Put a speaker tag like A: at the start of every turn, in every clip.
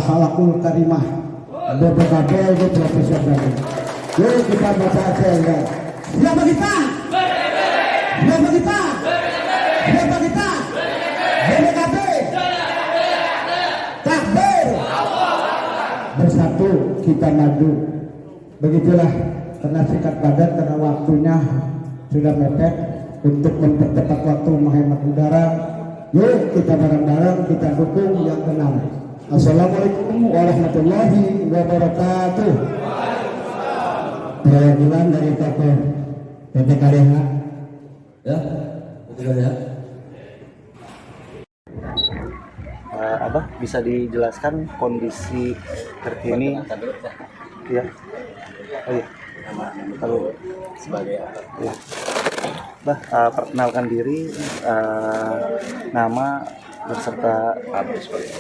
A: halakul karimah BPKB itu Profesor Dani. Yuk kita baca aja ya. Siapa kita? Siapa kita? Siapa kita? BPKB. Takbir. Bersatu kita maju. Begitulah, karena singkat padat, karena waktunya sudah mepet. Untuk mempercepat waktu, menghemat udara, yuk kita bareng-bareng kita dukung yang kenal. Assalamualaikum warahmatullahi wabarakatuh. Perwakilan dari tokoh PPKDH ya, betul ya.
B: Abah bisa dijelaskan kondisi terkini ya? Oh iya, kalau sebagai apa? Ya. Bah, perkenalkan diri, nama beserta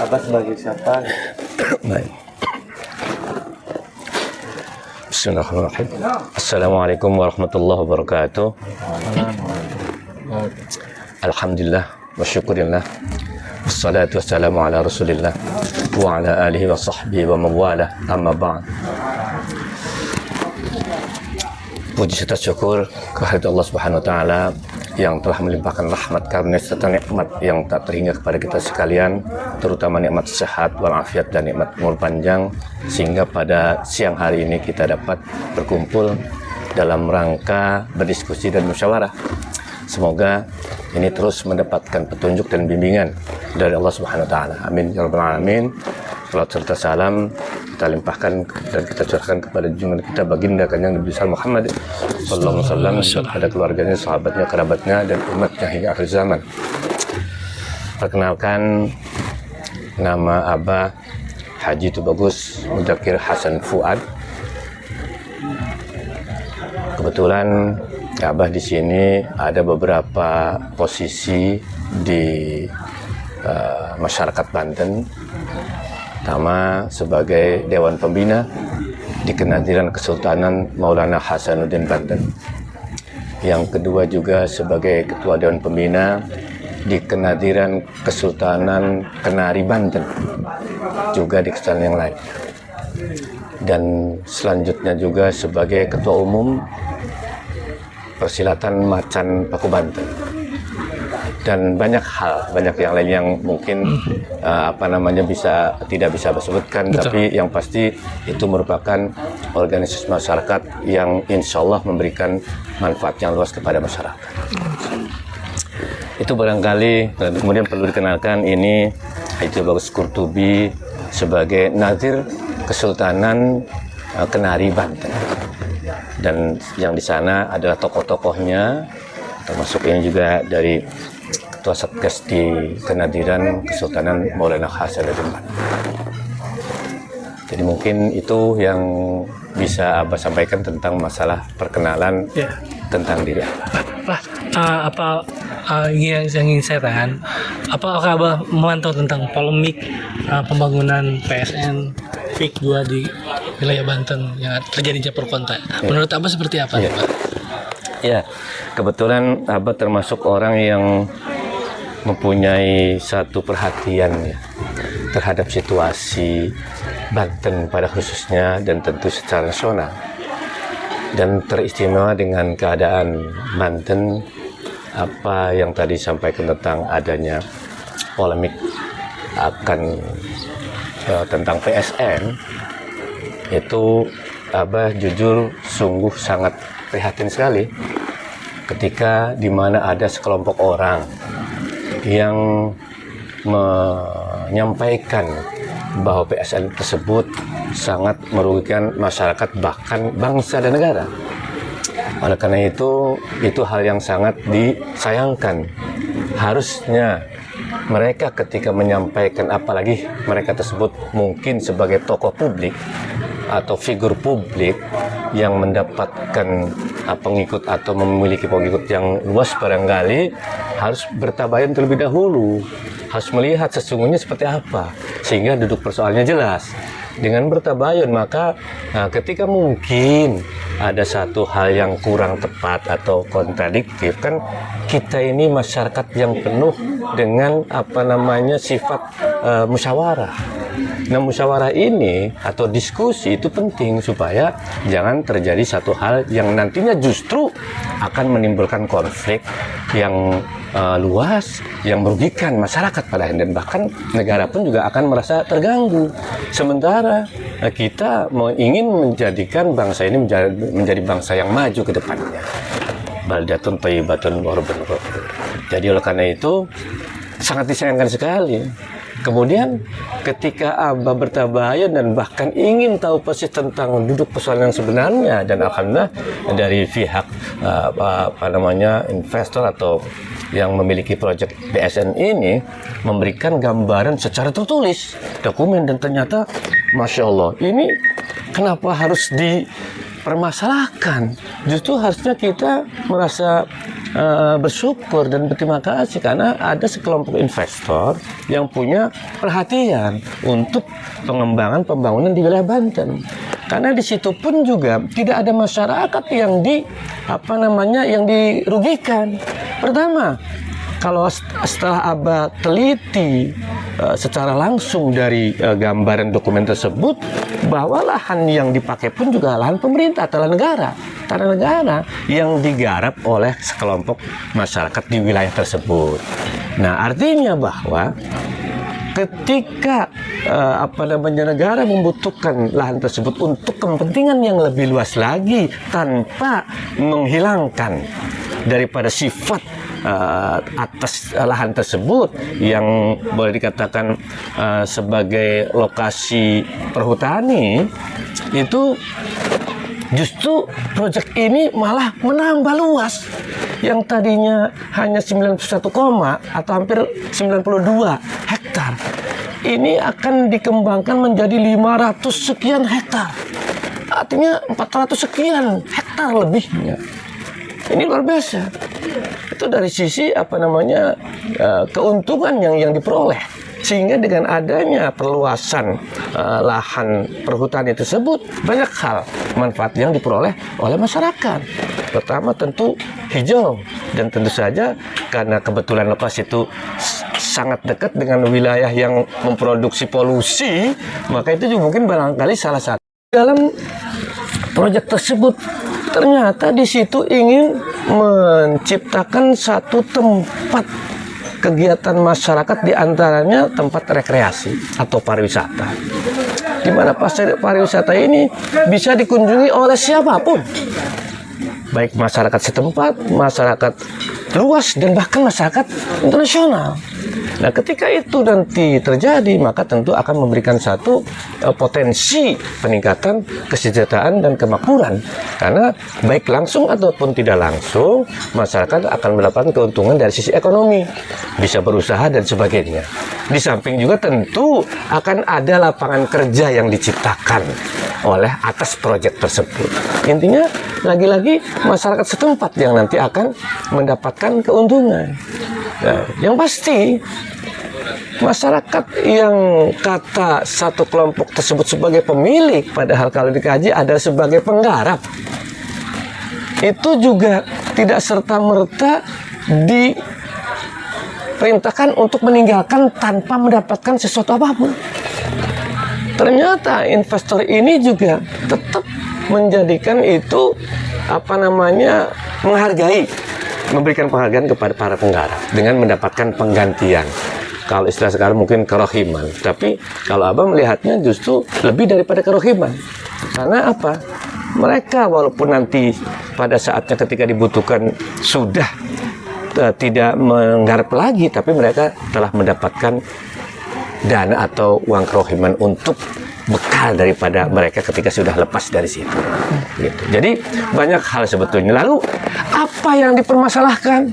B: Abah sebagai siapa?
C: Baik. Bismillahirrahmanirrahim. Assalamualaikum warahmatullahi wabarakatuh. Alhamdulillah wa syukurillah. Wassalatu wassalamu ala rasulillah wa ala alihi wa sahbihi wa mawalah, amma ba'd. Puji serta syukur kehadirat Allah Subhanahu wa taala yang telah melimpahkan rahmat karunia serta nikmat yang tak terhingga kepada kita sekalian, terutama nikmat sehat walafiat dan nikmat umur panjang, sehingga pada siang hari ini kita dapat berkumpul dalam rangka berdiskusi dan musyawarah. Semoga ini terus mendapatkan petunjuk dan bimbingan dari Allah Subhanahu wa taala. Amin ya rabbal alamin. Salat serta salam kita limpahkan dan kita curahkan kepada junjungan kita baginda kanjeng Nabi Muhammad sallallahu alaihi wasallam, pada keluarganya, sahabatnya, kerabatnya dan umatnya hingga akhir zaman. Perkenalkan, nama Abah Haji Tubagus Mudakir Hasan Fuad. Kebetulan Abah di sini ada beberapa posisi di masyarakat Banten. Pertama sebagai Dewan Pembina di Kenadiran Kesultanan Maulana Hasanuddin Banten. Yang kedua juga sebagai Ketua Dewan Pembina di Kenadiran Kesultanan Kenari Banten, juga di kesultanan yang lain. Dan selanjutnya juga sebagai Ketua Umum Persilatan Macan Paku Banten. Dan banyak hal, banyak yang lain yang mungkin tidak bisa disebutkan. Betul. Tapi yang pasti itu merupakan organisasi masyarakat yang insya Allah memberikan manfaat yang luas kepada masyarakat. Itu barangkali. Kemudian perlu dikenalkan, ini Haji Bagus Kurtubi sebagai Nazir Kesultanan Kenari Banten. Dan yang di sana adalah tokoh-tokohnya, termasuk ini juga dari Ketua Satgas di Kenadiran Kesultanan Maulana Hasanuddin Banten. Jadi mungkin itu yang bisa Abah sampaikan tentang masalah perkenalan tentang diri Abah.
D: Pak, yang ingin saya tanyakan, apakah Abah memantau tentang polemik pembangunan PSN PIK 2 di wilayah Banten yang terjadi di Japur Konta? Menurut Abah seperti apa, Pak?
C: Ya, kebetulan Abah termasuk orang yang mempunyai satu perhatian ya, terhadap situasi Banten pada khususnya dan tentu secara nasional. Dan teristimewa dengan keadaan Banten, apa yang tadi sampaikan tentang adanya polemik tentang PSN, itu Abah jujur sungguh sangat prihatin sekali ketika di mana ada sekelompok orang yang menyampaikan bahwa PSN tersebut sangat merugikan masyarakat, bahkan bangsa dan negara. Oleh karena itu hal yang sangat disayangkan. Harusnya mereka ketika menyampaikan, apalagi mereka tersebut mungkin sebagai tokoh publik atau figur publik yang mendapatkan pengikut atau memiliki pengikut yang luas, barangkali harus bertabayun terlebih dahulu, harus melihat sesungguhnya seperti apa, sehingga duduk persoalannya jelas. Dengan bertabayun, maka ketika mungkin ada satu hal yang kurang tepat atau kontradiktif, kan kita ini masyarakat yang penuh dengan sifat musyawarah. Nah, musyawarah ini atau diskusi itu penting supaya jangan terjadi satu hal yang nantinya justru akan menimbulkan konflik yang luas, yang merugikan masyarakat pada akhirnya, dan bahkan negara pun juga akan merasa terganggu. Sementara kita ingin menjadikan bangsa ini menjadi bangsa yang maju ke depannya. Baldatun thayyibatun wa rabbun ghafur. Jadi oleh karena itu sangat disayangkan sekali. Kemudian ketika Abah bertabayun dan bahkan ingin tahu persis tentang duduk persoalan yang sebenarnya, dan alhamdulillah dari pihak investor atau yang memiliki proyek BSN ini memberikan gambaran secara tertulis dokumen, dan ternyata Masya Allah, ini kenapa harus dipermasalahkan? Justru harusnya kita merasa bersyukur dan berterima kasih karena ada sekelompok investor yang punya perhatian untuk pengembangan pembangunan di wilayah Banten. Karena di situ pun juga tidak ada masyarakat yang yang dirugikan. Pertama, kalau setelah Abah teliti secara langsung dari gambaran dokumen tersebut, bahwa lahan yang dipakai pun juga lahan pemerintah, tanah negara yang digarap oleh sekelompok masyarakat di wilayah tersebut. Nah, artinya bahwa ketika negara membutuhkan lahan tersebut untuk kepentingan yang lebih luas lagi tanpa menghilangkan daripada sifat atas lahan tersebut yang boleh dikatakan sebagai lokasi perhutani, itu justru proyek ini malah menambah luas. Yang tadinya hanya 91, atau hampir 92 hektar, ini akan dikembangkan menjadi 500 sekian hektar. Artinya 400 sekian hektar lebihnya. Ini luar biasa. Itu dari sisi keuntungan yang diperoleh. Sehingga dengan adanya perluasan lahan perhutani tersebut, banyak hal manfaat yang diperoleh oleh masyarakat. Pertama tentu hijau, dan tentu saja karena kebetulan lokasi itu sangat dekat dengan wilayah yang memproduksi polusi, maka itu juga mungkin barangkali salah satu dalam proyek tersebut. Ternyata di situ ingin menciptakan satu tempat kegiatan masyarakat, diantaranya tempat rekreasi atau pariwisata, di mana pariwisata ini bisa dikunjungi oleh siapapun, baik masyarakat setempat, masyarakat luas, dan bahkan masyarakat internasional. Nah, ketika itu nanti terjadi, maka tentu akan memberikan satu potensi peningkatan kesejahteraan dan kemakmuran. Karena baik langsung ataupun tidak langsung, masyarakat akan mendapatkan keuntungan dari sisi ekonomi, bisa berusaha dan sebagainya. Di samping juga tentu akan ada lapangan kerja yang diciptakan oleh atas proyek tersebut. Intinya, lagi-lagi masyarakat setempat yang nanti akan mendapatkan keuntungan. Nah, yang pasti masyarakat yang kata satu kelompok tersebut sebagai pemilik, padahal kalau dikaji adalah sebagai penggarap, itu juga tidak serta-merta diperintahkan untuk meninggalkan tanpa mendapatkan sesuatu apapun. Ternyata investor ini juga tetap menjadikan itu menghargai, memberikan penghargaan kepada para penggarap dengan mendapatkan penggantian. Kalau istilah sekarang mungkin kerohiman, tapi kalau Abah melihatnya justru lebih daripada kerohiman. Karena apa? Mereka walaupun nanti pada saatnya ketika dibutuhkan sudah tidak menggarap lagi, tapi mereka telah mendapatkan dana atau uang kerohiman untuk bekal daripada mereka ketika sudah lepas dari situ. Gitu. Jadi banyak hal sebetulnya. Lalu apa yang dipermasalahkan?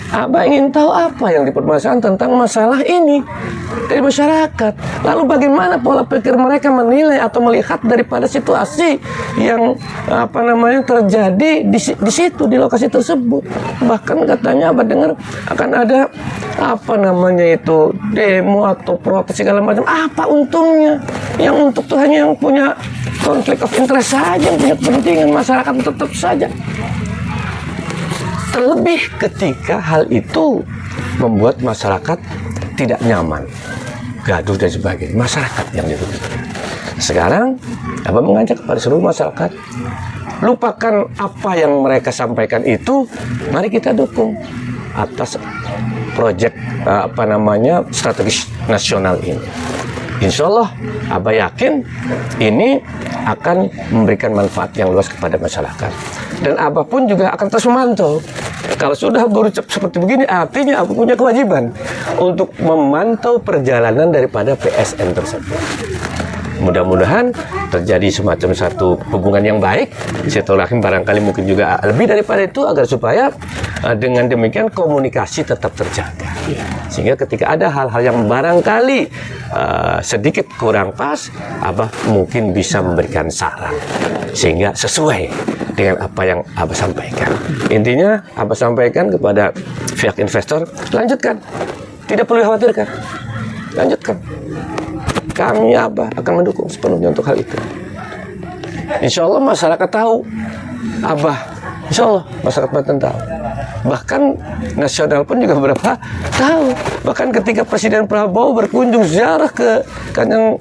C: Abah ingin tahu apa yang dipermasalahkan tentang masalah ini dari masyarakat. Lalu bagaimana pola pikir mereka menilai atau melihat daripada situasi yang terjadi di situ, di lokasi tersebut. Bahkan katanya Abah dengar akan ada demo atau protes segala macam. Apa untungnya? Yang untuk tuh hanya yang punya konflik of interest saja, yang punya kepentingan, masyarakat tetap saja. Terlebih ketika hal itu membuat masyarakat tidak nyaman. gaduh dan sebagainya. Masyarakat yang dirugikan. Sekarang Abah mengajak kepada seluruh masyarakat, lupakan apa yang mereka sampaikan itu, mari kita dukung atas proyek strategis nasional ini. Insya Allah, Abah yakin ini akan memberikan manfaat yang luas kepada masyarakat. Dan Abah pun juga akan terus memantau. Kalau sudah berucap seperti begini, artinya Abah punya kewajiban untuk memantau perjalanan daripada PSN tersebut. Mudah-mudahan terjadi semacam satu hubungan yang baik, silaturahim barangkali mungkin juga lebih daripada itu, agar supaya dengan demikian komunikasi tetap terjaga. Sehingga ketika ada hal-hal yang barangkali sedikit kurang pas, Abah mungkin bisa memberikan saran sehingga sesuai dengan apa yang Abah sampaikan. Intinya Abah sampaikan kepada pihak investor, lanjutkan, tidak perlu dikhawatirkan, lanjutkan. Kami Abah akan mendukung sepenuhnya untuk hal itu. Insya Allah masyarakat tahu Abah, insya Allah masyarakat Banten tahu. Bahkan nasional pun juga beberapa tahu. Bahkan ketika Presiden Prabowo berkunjung ziarah ke Kanjeng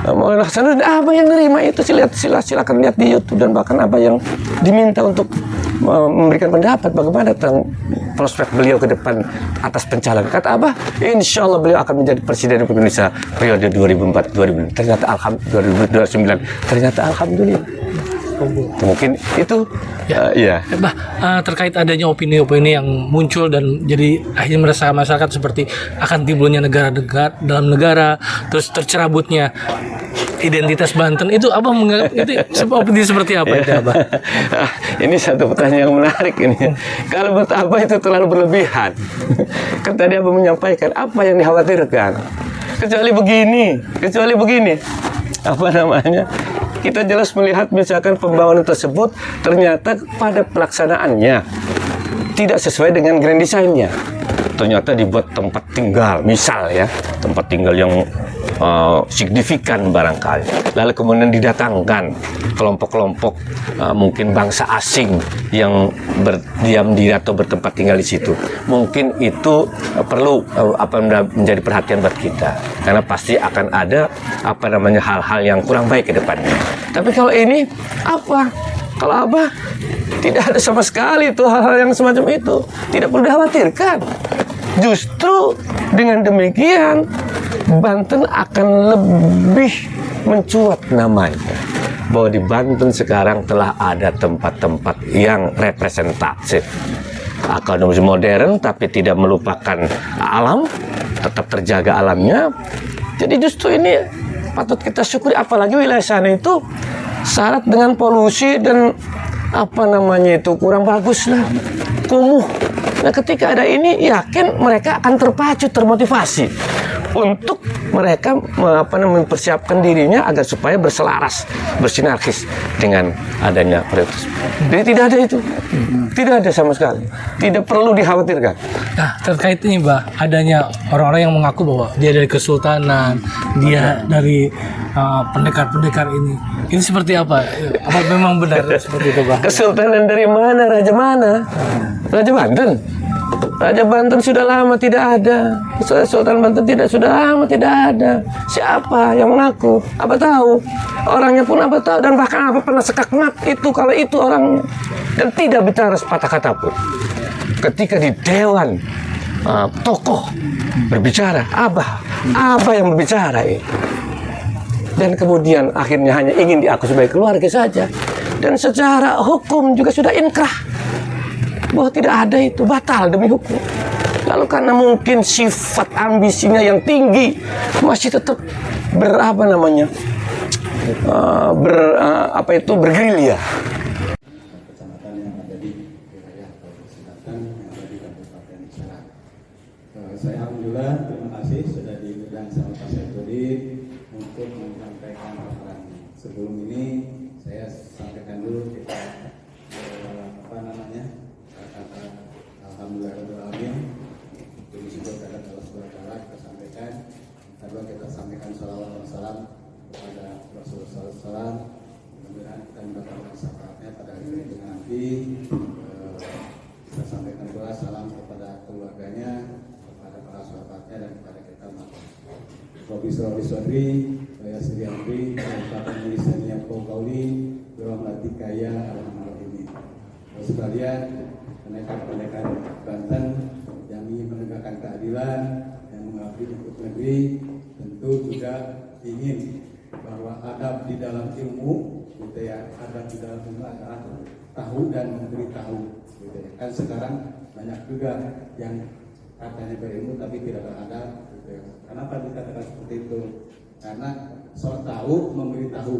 C: Maulana Hasanuddin, Abah yang nerima itu, silakan lihat di YouTube. Dan bahkan Abah yang diminta untuk memberikan pendapat bagaimana tentang prospek beliau ke depan atas pencalonan. Kata Abah, insya Allah beliau akan menjadi Presiden Republik Indonesia periode 2004-2009. Ternyata 2009. Ternyata alhamdulillah. Mungkin itu ya.
D: Bah, terkait adanya opini-opini yang muncul dan jadi akhirnya meresahkan masyarakat seperti akan timbulnya negara-negara dalam negara, terus tercerabutnya identitas Banten, itu Abah menganggap itu opini seperti apa itu Abah?
C: Ini satu pertanyaan yang menarik ini. Kalau menurut Abah itu terlalu berlebihan. Kan tadi Abah menyampaikan apa yang dikhawatirkan. Kecuali begini. Apa namanya? Kita jelas melihat misalkan pembangunan tersebut ternyata pada pelaksanaannya tidak sesuai dengan grand design-nya. Ternyata dibuat tempat tinggal, misal ya, tempat tinggal yang signifikan barangkali. Lalu kemudian didatangkan kelompok-kelompok mungkin bangsa asing yang berdiam diri atau bertempat tinggal di situ. Mungkin itu perlu menjadi perhatian buat kita, karena pasti akan ada hal-hal yang kurang baik ke depannya. Tapi kalau ini kalau Abah tidak ada sama sekali itu hal-hal yang semacam itu, tidak perlu dikhawatirkan. Justru dengan demikian Banten akan lebih mencuat namanya, bahwa di Banten sekarang telah ada tempat-tempat yang representatif, akademis modern tapi tidak melupakan alam, tetap terjaga alamnya. Jadi justru ini patut kita syukuri, apalagi wilayah sana itu syarat dengan polusi dan kurang bagus lah, kumuh. Nah, ketika ada ini, yakin mereka akan terpacu, termotivasi untuk mereka mempersiapkan dirinya agar supaya berselaras, bersinergis dengan adanya prioritas. Jadi tidak ada itu, tidak ada sama sekali, tidak perlu dikhawatirkan.
D: Nah, terkait ini Mbah, adanya orang-orang yang mengaku bahwa dia dari kesultanan, dia dari pendekar-pendekar ini seperti apa? Apa memang benar seperti itu Mbah?
C: Kesultanan dari mana? Raja mana? Raja Banten. Raja Banten sudah lama tidak ada. Sultan Banten sudah lama tidak ada. Siapa yang mengaku? Abah tahu. Orangnya pun Abah tahu, dan bahkan Abah pernah sekakmat itu kalau itu orangnya, dan tidak bicara sepatah kata pun. Ketika di dewan tokoh berbicara, Abah yang berbicara ini. Dan kemudian akhirnya hanya ingin diaku sebagai keluarga saja. Dan secara hukum juga sudah inkrah bahwa tidak ada itu, batal demi hukum. Lalu karena mungkin sifat ambisinya yang tinggi, masih tetap bergerilya.
A: Kecamatan yang ada di wilayah Sulawesi Selatan yang ada di Kabupaten Serang. Saya alhamdulillah terima kasih sudah diundang sama Pak Saifuddin untuk menyampaikan paparan. Sebelum ini saya sampaikan dulu kita alhamdulillahirrahmanirrahim. Puji syukur kepada Allah Subhanahu wa taala kita sampaikan. Kedua kita sampaikan salawat dan salam kepada Rasulullah SAW. Mudah-mudahan kita mendapatkan syafaatnya pada hari ini nanti. Kita sampaikan pula salam kepada keluarganya, kepada kepada para sahabatnya dan kepada kita semua. Robi Sodri, saya Sri Andri, Kabupaten Milisania Pokauli, Berahmati Kaya Alhamdulillah ini. Sekalian, pendekar-pendekar Banten yang ingin menegakkan keadilan, yang mengabdi untuk negeri, tentu juga ingin bahwa adab di dalam ilmu, gitu ya, adab di dalam ilmu adalah tahu dan memberitahu, gitu ya. Kan sekarang banyak juga yang katanya berilmu tapi tidak beradab, gitu ya. Kenapa dikatakan seperti itu? Karena sok tahu memberitahu.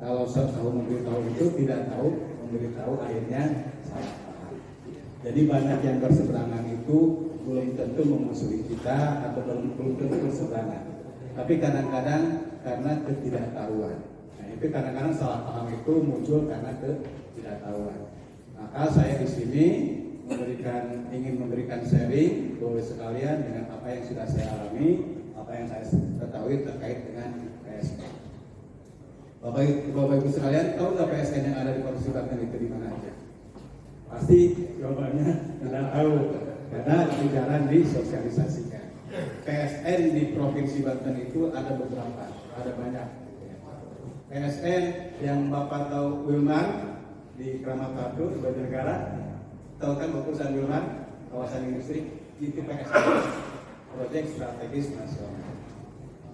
A: Kalau sok tahu memberitahu itu tidak tahu memberitahu, akhirnya salah paham. Jadi banyak yang berseberangan itu belum tentu memusuhi kita atau belum tentu berseberangan. Tapi kadang-kadang karena ketidaktahuan. Nah, itu kadang-kadang salah paham itu muncul karena ketidaktahuan. Maka saya di sini ingin memberikan sharing kepada sekalian dengan apa yang sudah saya alami, apa yang saya ketahui terkait dengan PSN. Bapak Ibu sekalian, tahu nggak PSN yang ada di Provinsi Banten itu di mana aja? Pasti jawabannya tidak tahu, karena jarang disosialisasikan. PSN di Provinsi Banten itu ada beberapa, ada banyak. PSN yang Bapak tahu Wilman di Kramat Ratu, di Banjarnegara, tahu kan perusahaan Wilman, kawasan industri, itu PSN, proyek strategis nasional.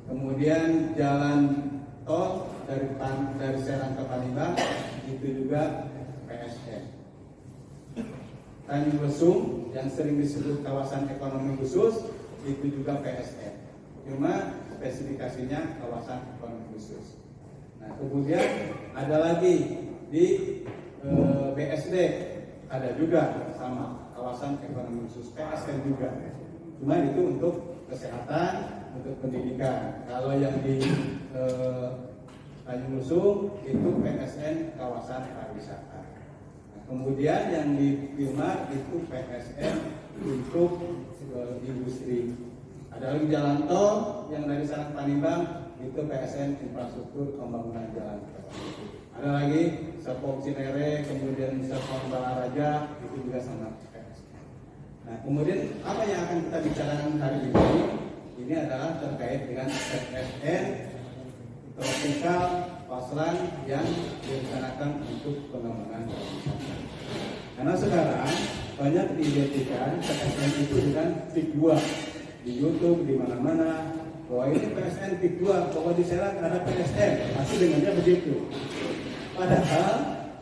A: Kemudian jalan tol dari Serang ke Palembang, itu juga PSN. Tanjung Lesung yang sering disebut kawasan ekonomi khusus, itu juga PSN. Cuma spesifikasinya kawasan ekonomi khusus. Nah, kemudian ada lagi di BSD, ada juga sama kawasan ekonomi khusus, PSN juga. Cuma itu untuk kesehatan, untuk pendidikan. Kalau yang di Tanjung Lesung itu PSN kawasan pariwisata. Nah, kemudian yang di Wilmar itu PSN untuk industri. Ada lagi jalan tol yang dari Serang Palembang, itu PSN infrastruktur pembangunan jalan tol. Ada lagi Serpong Cinere, kemudian Serpong Balaraja, itu juga sama PSN. Nah, kemudian apa yang akan kita bicarakan hari ini? Ini adalah terkait dengan PSN tropikal Paslan yang direncanakan untuk pengembangan pariwisata. Karena sekarang banyak diidentikan PSN itu dengan PIK 2 di YouTube, di mana-mana, bahwa ini PSN PIK 2, bahwa di Serang ada PSN, pasti dengannya begitu. Padahal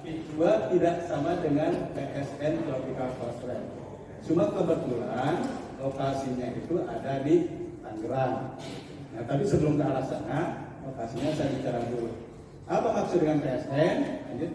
A: PIK 2 tidak sama dengan PSN Tropical Paslan. Cuma kebetulan lokasinya itu ada di Tangerang. Nah, tapi sebelum ke arah sana, lokasinya saya bicara dulu. Apa maksud dengan PSN? Lanjut.